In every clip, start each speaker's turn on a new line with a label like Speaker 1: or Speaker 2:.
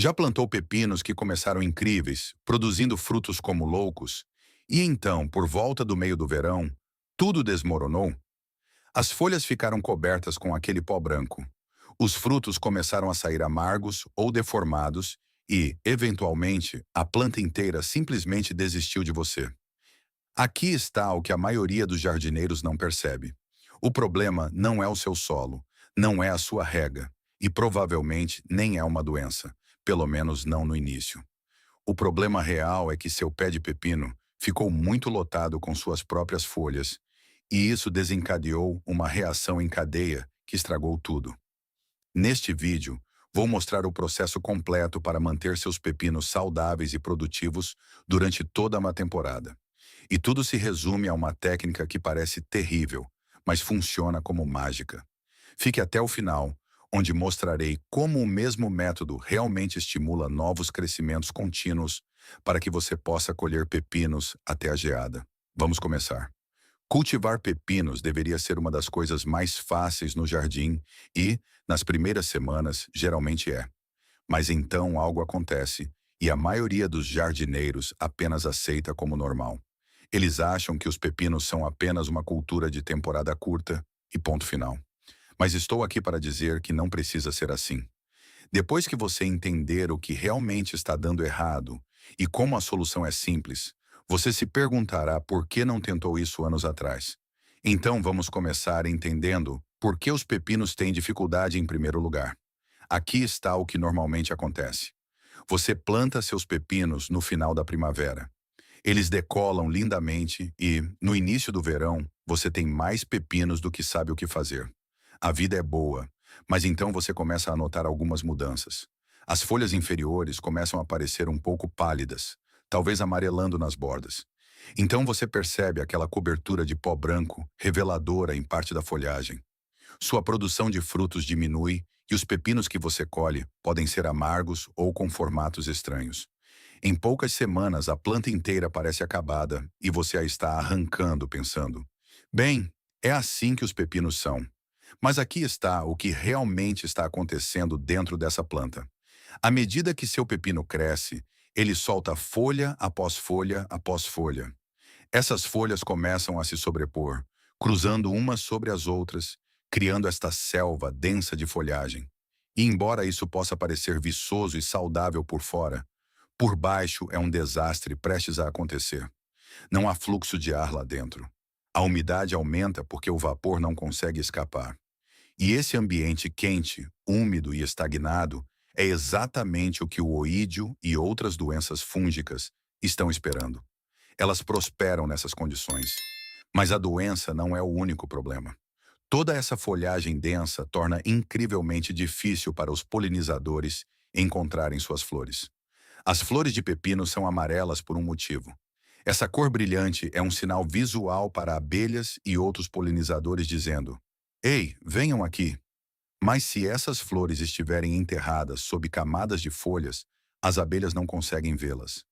Speaker 1: Já plantou pepinos que começaram incríveis, produzindo frutos como loucos, e então, por volta do meio do verão, tudo desmoronou? As folhas ficaram cobertas com aquele pó branco. Os frutos começaram a sair amargos ou deformados e, eventualmente, a planta inteira simplesmente desistiu de você. Aqui está o que a maioria dos jardineiros não percebe. O problema não é o seu solo, não é a sua rega, e provavelmente nem é uma doença, pelo menos não no início. O problema real é que seu pé de pepino ficou muito lotado com suas próprias folhas, e isso desencadeou uma reação em cadeia que estragou tudo. Neste vídeo, vou mostrar o processo completo para manter seus pepinos saudáveis e produtivos durante toda uma temporada. E tudo se resume a uma técnica que parece terrível, mas funciona como mágica. Fique até o final, onde mostrarei como o mesmo método realmente estimula novos crescimentos contínuos para que você possa colher pepinos até a geada. Vamos começar. Cultivar pepinos deveria ser uma das coisas mais fáceis no jardim e, nas primeiras semanas, geralmente é. Mas então algo acontece e a maioria dos jardineiros apenas aceita como normal. Eles acham que os pepinos são apenas uma cultura de temporada curta e ponto final. Mas estou aqui para dizer que não precisa ser assim. Depois que você entender o que realmente está dando errado e como a solução é simples, você se perguntará por que não tentou isso anos atrás. Então vamos começar entendendo por que os pepinos têm dificuldade em primeiro lugar. Aqui está o que normalmente acontece. Você planta seus pepinos no final da primavera. Eles decolam lindamente e, no início do verão, você tem mais pepinos do que sabe o que fazer. A vida é boa, mas então você começa a notar algumas mudanças. As folhas inferiores começam a parecer um pouco pálidas, talvez amarelando nas bordas. Então você percebe aquela cobertura de pó branco, reveladora em parte da folhagem. Sua produção de frutos diminui e os pepinos que você colhe podem ser amargos ou com formatos estranhos. Em poucas semanas, a planta inteira parece acabada e você a está arrancando pensando: bem, é assim que os pepinos são. Mas aqui está o que realmente está acontecendo dentro dessa planta. À medida que seu pepino cresce, ele solta folha após folha após folha. Essas folhas começam a se sobrepor, cruzando umas sobre as outras, criando esta selva densa de folhagem. E embora isso possa parecer viçoso e saudável por fora, por baixo é um desastre prestes a acontecer. Não há fluxo de ar lá dentro. A umidade aumenta porque o vapor não consegue escapar. E esse ambiente quente, úmido e estagnado é exatamente o que o oídio e outras doenças fúngicas estão esperando. Elas prosperam nessas condições. Mas a doença não é o único problema. Toda essa folhagem densa torna incrivelmente difícil para os polinizadores encontrarem suas flores. As flores de pepino são amarelas por um motivo. Essa cor brilhante é um sinal visual para abelhas e outros polinizadores dizendo: ei, venham aqui. Mas se essas flores estiverem enterradas sob camadas de folhas, as abelhas não conseguem vê-las.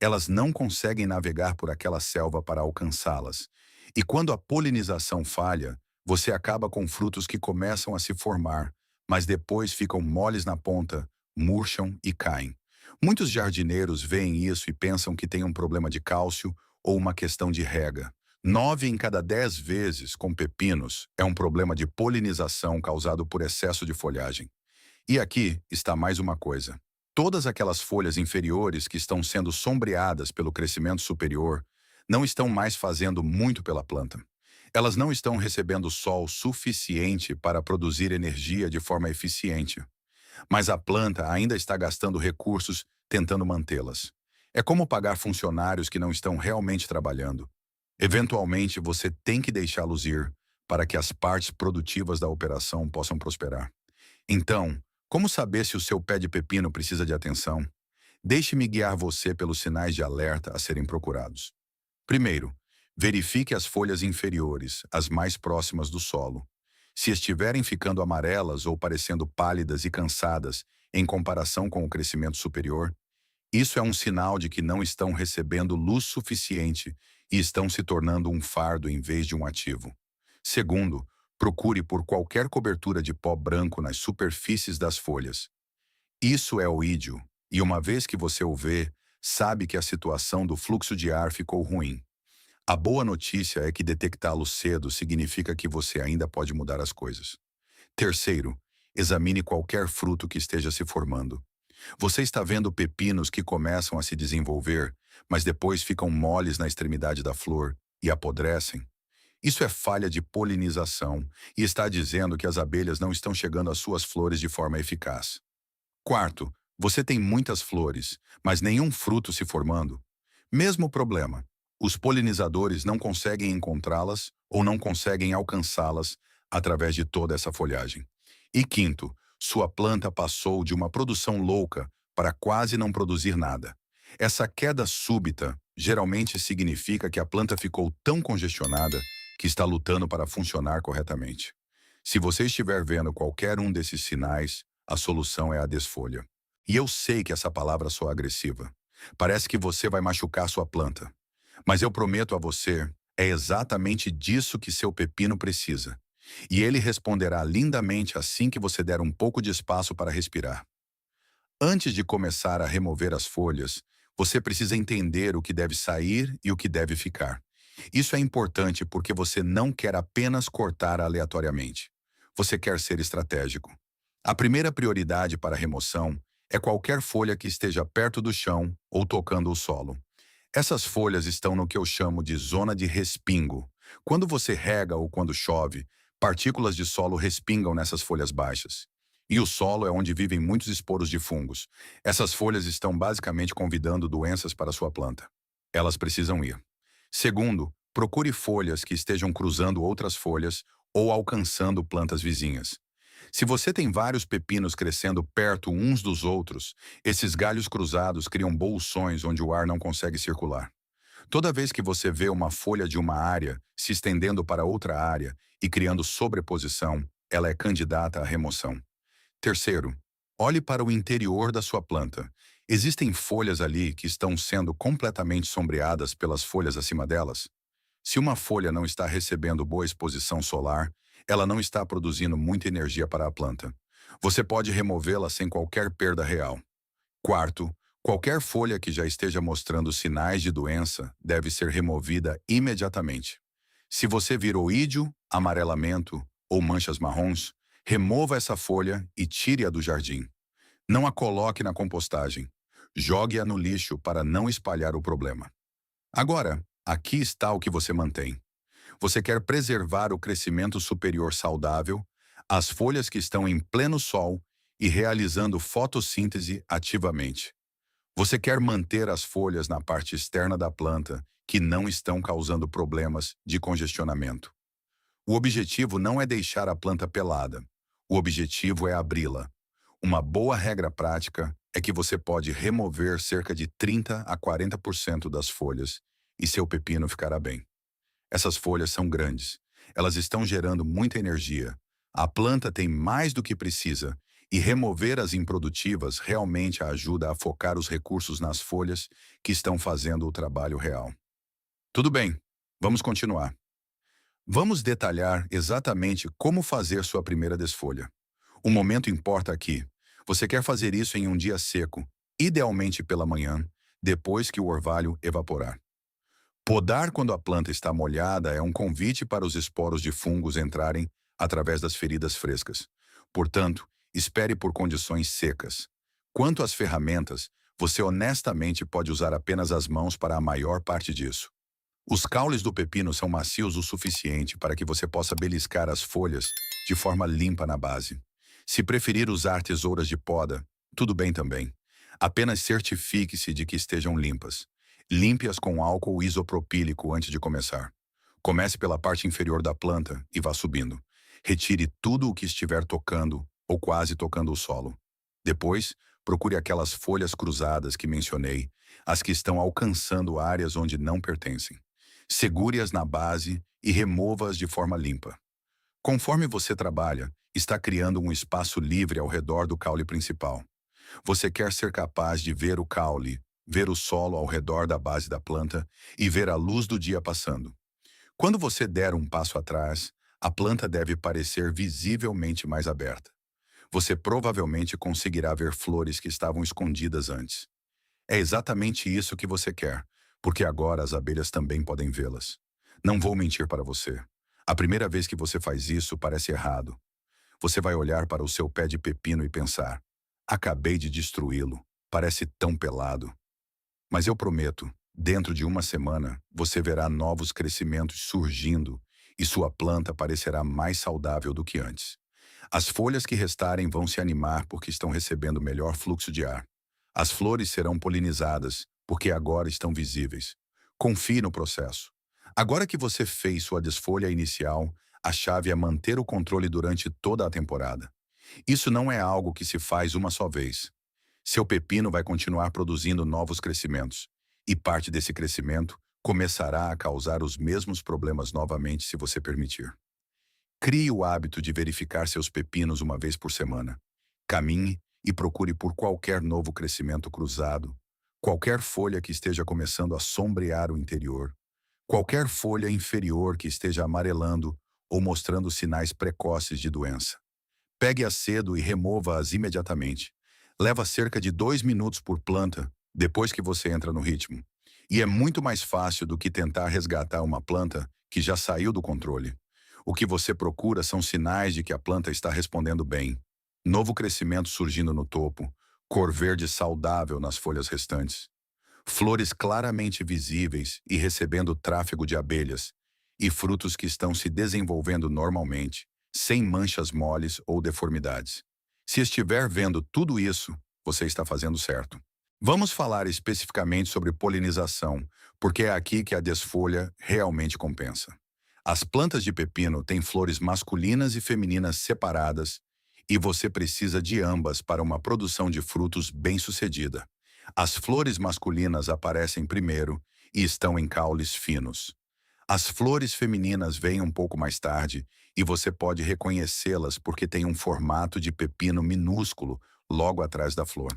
Speaker 1: Elas não conseguem navegar por aquela selva para alcançá-las. E quando a polinização falha, você acaba com frutos que começam a se formar, mas depois ficam moles na ponta, murcham e caem. Muitos jardineiros veem isso e pensam que tem um problema de cálcio ou uma questão de rega. 9 em cada 10 vezes com pepinos é um problema de polinização causado por excesso de folhagem. E aqui está mais uma coisa. Todas aquelas folhas inferiores que estão sendo sombreadas pelo crescimento superior não estão mais fazendo muito pela planta. Elas não estão recebendo sol suficiente para produzir energia de forma eficiente. Mas a planta ainda está gastando recursos tentando mantê-las. É como pagar funcionários que não estão realmente trabalhando. Eventualmente, você tem que deixá-los ir para que as partes produtivas da operação possam prosperar. Então, como saber se o seu pé de pepino precisa de atenção? Deixe-me guiar você pelos sinais de alerta a serem procurados. Primeiro, verifique as folhas inferiores, as mais próximas do solo. Se estiverem ficando amarelas ou parecendo pálidas e cansadas em comparação com o crescimento superior, isso é um sinal de que não estão recebendo luz suficiente e estão se tornando um fardo em vez de um ativo. Segundo, procure por qualquer cobertura de pó branco nas superfícies das folhas. Isso é oídio, E uma vez que você o vê, sabe que a situação do fluxo de ar ficou ruim. A boa notícia é que detectá-lo cedo significa que você ainda pode mudar as coisas. Terceiro, examine qualquer fruto que esteja se formando. Você está vendo pepinos que começam a se desenvolver, mas depois ficam moles na extremidade da flor e apodrecem? Isso é falha de polinização e está dizendo que as abelhas não estão chegando às suas flores de forma eficaz. Quarto, você tem muitas flores, mas nenhum fruto se formando. Mesmo problema. Os polinizadores não conseguem encontrá-las ou não conseguem alcançá-las através de toda essa folhagem. E quinto, sua planta passou de uma produção louca para quase não produzir nada. Essa queda súbita geralmente significa que a planta ficou tão congestionada que está lutando para funcionar corretamente. Se você estiver vendo qualquer um desses sinais, a solução é a desfolha. E eu sei que essa palavra soa agressiva. Parece que você vai machucar sua planta. Mas eu prometo a você, é exatamente disso que seu pepino precisa. E ele responderá lindamente assim que você der um pouco de espaço para respirar. Antes de começar a remover as folhas, você precisa entender o que deve sair e o que deve ficar. Isso é importante porque você não quer apenas cortar aleatoriamente. Você quer ser estratégico. A primeira prioridade para a remoção é qualquer folha que esteja perto do chão ou tocando o solo. Essas folhas estão no que eu chamo de zona de respingo. Quando você rega ou quando chove, partículas de solo respingam nessas folhas baixas. E o solo é onde vivem muitos esporos de fungos. Essas folhas estão basicamente convidando doenças para sua planta. Elas precisam ir. Segundo, procure folhas que estejam cruzando outras folhas ou alcançando plantas vizinhas. Se você tem vários pepinos crescendo perto uns dos outros, esses galhos cruzados criam bolsões onde o ar não consegue circular. Toda vez que você vê uma folha de uma área se estendendo para outra área e criando sobreposição, ela é candidata à remoção. Terceiro, olhe para o interior da sua planta. Existem folhas ali que estão sendo completamente sombreadas pelas folhas acima delas? Se uma folha não está recebendo boa exposição solar, ela não está produzindo muita energia para a planta. Você pode removê-la sem qualquer perda real. Quarto, qualquer folha que já esteja mostrando sinais de doença deve ser removida imediatamente. Se você vir oídio, amarelamento ou manchas marrons, remova essa folha e tire-a do jardim. Não a coloque na compostagem. Jogue-a no lixo para não espalhar o problema. Agora, aqui está o que você mantém. Você quer preservar o crescimento superior saudável, as folhas que estão em pleno sol e realizando fotossíntese ativamente. Você quer manter as folhas na parte externa da planta que não estão causando problemas de congestionamento. O objetivo não é deixar a planta pelada. O objetivo é abri-la. Uma boa regra prática é que você pode remover cerca de 30 a 40% das folhas e seu pepino ficará bem. Essas folhas são grandes. Elas estão gerando muita energia. A planta tem mais do que precisa e remover as improdutivas realmente a ajuda a focar os recursos nas folhas que estão fazendo o trabalho real. Tudo bem, vamos continuar. Vamos detalhar exatamente como fazer sua primeira desfolha. O momento importa aqui. Você quer fazer isso em um dia seco, idealmente pela manhã, depois que o orvalho evaporar. Podar quando a planta está molhada é um convite para os esporos de fungos entrarem através das feridas frescas. Portanto, espere por condições secas. Quanto às ferramentas, você honestamente pode usar apenas as mãos para a maior parte disso. Os caules do pepino são macios o suficiente para que você possa beliscar as folhas de forma limpa na base. Se preferir usar tesouras de poda, tudo bem também. Apenas certifique-se de que estejam limpas. Limpe-as com álcool isopropílico antes de começar. Comece pela parte inferior da planta e vá subindo. Retire tudo o que estiver tocando ou quase tocando o solo. Depois, procure aquelas folhas cruzadas que mencionei, as que estão alcançando áreas onde não pertencem. Segure-as na base e remova-as de forma limpa. Conforme você trabalha, está criando um espaço livre ao redor do caule principal. Você quer ser capaz de ver o caule, ver o solo ao redor da base da planta e ver a luz do dia passando. Quando você der um passo atrás, a planta deve parecer visivelmente mais aberta. Você provavelmente conseguirá ver flores que estavam escondidas antes. É exatamente isso que você quer, porque agora as abelhas também podem vê-las. Não vou mentir para você. A primeira vez que você faz isso parece errado. Você vai olhar para o seu pé de pepino e pensar: acabei de destruí-lo, parece tão pelado. Mas eu prometo, dentro de uma semana, você verá novos crescimentos surgindo e sua planta parecerá mais saudável do que antes. As folhas que restarem vão se animar porque estão recebendo melhor fluxo de ar. As flores serão polinizadas porque agora estão visíveis. Confie no processo. Agora que você fez sua desfolha inicial, a chave é manter o controle durante toda a temporada. Isso não é algo que se faz uma só vez. Seu pepino vai continuar produzindo novos crescimentos, e parte desse crescimento começará a causar os mesmos problemas novamente se você permitir. Crie o hábito de verificar seus pepinos uma vez por semana. Caminhe e procure por qualquer novo crescimento cruzado, qualquer folha que esteja começando a sombrear o interior, qualquer folha inferior que esteja amarelando ou mostrando sinais precoces de doença. Pegue-as cedo e remova-as imediatamente. Leva cerca de 2 minutos por planta depois que você entra no ritmo. E é muito mais fácil do que tentar resgatar uma planta que já saiu do controle. O que você procura são sinais de que a planta está respondendo bem. Novo crescimento surgindo no topo, cor verde saudável nas folhas restantes, flores claramente visíveis e recebendo tráfego de abelhas, e frutos que estão se desenvolvendo normalmente, sem manchas moles ou deformidades. Se estiver vendo tudo isso, você está fazendo certo. Vamos falar especificamente sobre polinização, porque é aqui que a desfolha realmente compensa. As plantas de pepino têm flores masculinas e femininas separadas, e você precisa de ambas para uma produção de frutos bem-sucedida. As flores masculinas aparecem primeiro e estão em caules finos. As flores femininas vêm um pouco mais tarde e você pode reconhecê-las porque têm um formato de pepino minúsculo logo atrás da flor.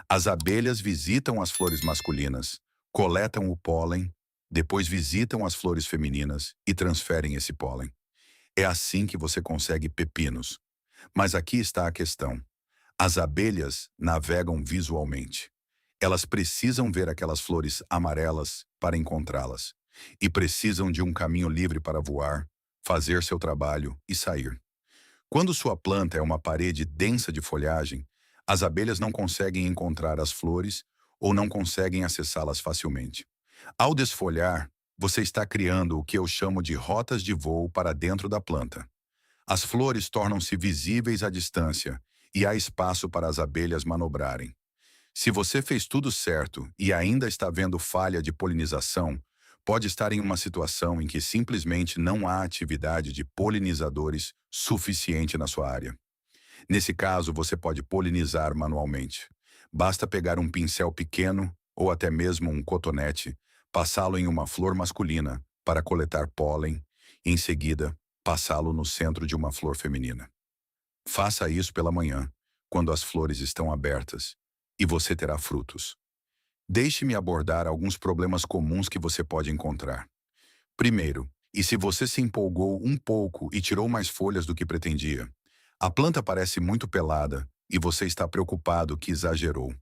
Speaker 1: As abelhas visitam as flores masculinas, coletam o pólen, depois visitam as flores femininas e transferem esse pólen. É assim que você consegue pepinos. Mas aqui está a questão. As abelhas navegam visualmente. Elas precisam ver aquelas flores amarelas para encontrá-las. E precisam de um caminho livre para voar, fazer seu trabalho e sair. Quando sua planta é uma parede densa de folhagem, as abelhas não conseguem encontrar as flores ou não conseguem acessá-las facilmente. Ao desfolhar, você está criando o que eu chamo de rotas de voo para dentro da planta. As flores tornam-se visíveis à distância e há espaço para as abelhas manobrarem. Se você fez tudo certo e ainda está vendo falha de polinização, pode estar em uma situação em que simplesmente não há atividade de polinizadores suficiente na sua área. Nesse caso, você pode polinizar manualmente. Basta pegar um pincel pequeno ou até mesmo um cotonete, passá-lo em uma flor masculina para coletar pólen e, em seguida, passá-lo no centro de uma flor feminina. Faça isso pela manhã, quando as flores estão abertas, e você terá frutos. Deixe-me abordar alguns problemas comuns que você pode encontrar. Primeiro, e se você se empolgou um pouco e tirou mais folhas do que pretendia? A planta parece muito pelada e você está preocupado que exagerou.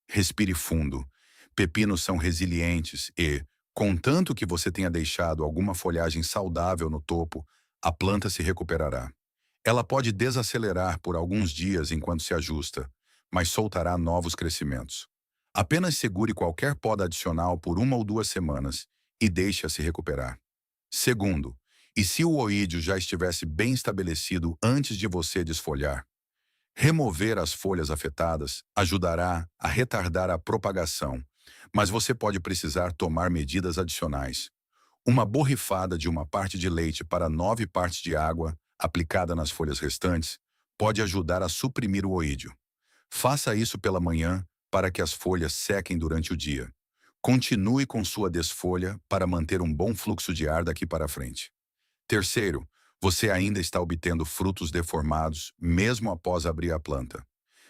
Speaker 1: Respire fundo. Pepinos são resilientes e, contanto que você tenha deixado alguma folhagem saudável no topo, a planta se recuperará. Ela pode desacelerar por alguns dias enquanto se ajusta, mas soltará novos crescimentos. Apenas segure qualquer poda adicional por 1 ou 2 semanas e deixe-a se recuperar. Segundo, e se o oídio já estivesse bem estabelecido antes de você desfolhar? Remover as folhas afetadas ajudará a retardar a propagação, mas você pode precisar tomar medidas adicionais. Uma borrifada de uma parte de leite para 9 partes de água, aplicada nas folhas restantes, pode ajudar a suprimir o oídio. Faça isso pela manhã para que as folhas sequem durante o dia. Continue com sua desfolha para manter um bom fluxo de ar daqui para frente. Terceiro, você ainda está obtendo frutos deformados mesmo após abrir a planta.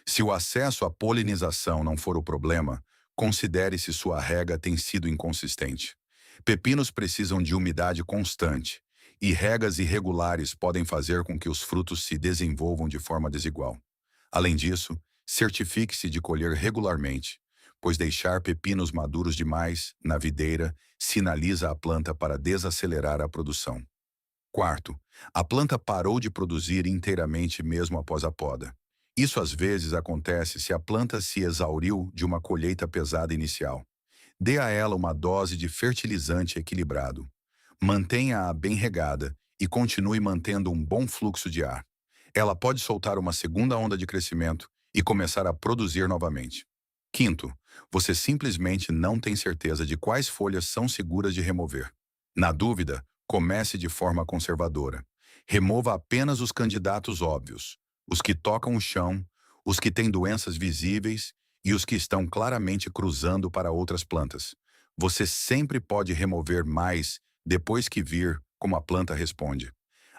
Speaker 1: Se o acesso à polinização não for o problema, considere se sua rega tem sido inconsistente. Pepinos precisam de umidade constante, e regas irregulares podem fazer com que os frutos se desenvolvam de forma desigual. Além disso, certifique-se de colher regularmente, pois deixar pepinos maduros demais na videira sinaliza a planta para desacelerar a produção. Quarto, a planta parou de produzir inteiramente mesmo após a poda. Isso às vezes acontece se a planta se exauriu de uma colheita pesada inicial. Dê a ela uma dose de fertilizante equilibrado. Mantenha-a bem regada e continue mantendo um bom fluxo de ar. Ela pode soltar uma segunda onda de crescimento e começar a produzir novamente. Quinto, você simplesmente não tem certeza de quais folhas são seguras de remover. Na dúvida, comece de forma conservadora. Remova apenas os candidatos óbvios, os que tocam o chão, os que têm doenças visíveis e os que estão claramente cruzando para outras plantas. Você sempre pode remover mais depois que vir como a planta responde.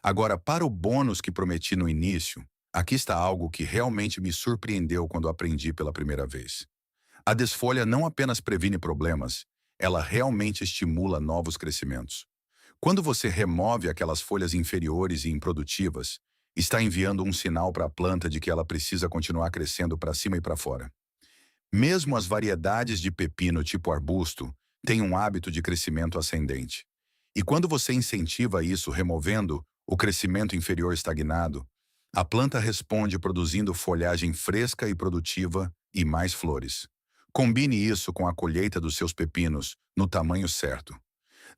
Speaker 1: Agora, para o bônus que prometi no início, aqui está algo que realmente me surpreendeu quando aprendi pela primeira vez. A desfolha não apenas previne problemas, ela realmente estimula novos crescimentos. Quando você remove aquelas folhas inferiores e improdutivas, está enviando um sinal para a planta de que ela precisa continuar crescendo para cima e para fora. Mesmo as variedades de pepino tipo arbusto têm um hábito de crescimento ascendente. E quando você incentiva isso removendo o crescimento inferior estagnado, a planta responde produzindo folhagem fresca e produtiva e mais flores. Combine isso com a colheita dos seus pepinos no tamanho certo.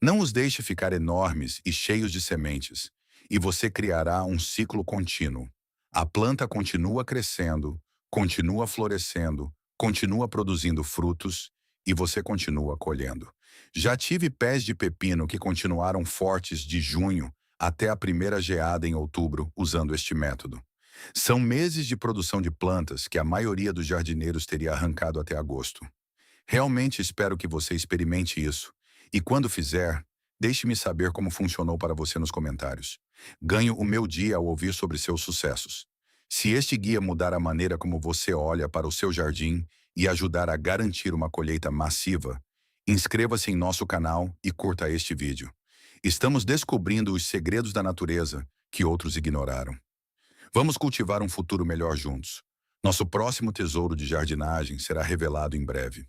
Speaker 1: Não os deixe ficar enormes e cheios de sementes, e você criará um ciclo contínuo. A planta continua crescendo, continua florescendo, continua produzindo frutos e você continua colhendo. Já tive pés de pepino que continuaram fortes de junho até a primeira geada em outubro usando este método. São meses de produção de plantas que a maioria dos jardineiros teria arrancado até agosto. Realmente espero que você experimente isso. E quando fizer, deixe-me saber como funcionou para você nos comentários. Ganho o meu dia ao ouvir sobre seus sucessos. Se este guia mudar a maneira como você olha para o seu jardim e ajudar a garantir uma colheita massiva, inscreva-se em nosso canal e curta este vídeo. Estamos descobrindo os segredos da natureza que outros ignoraram. Vamos cultivar um futuro melhor juntos. Nosso próximo tesouro de jardinagem será revelado em breve.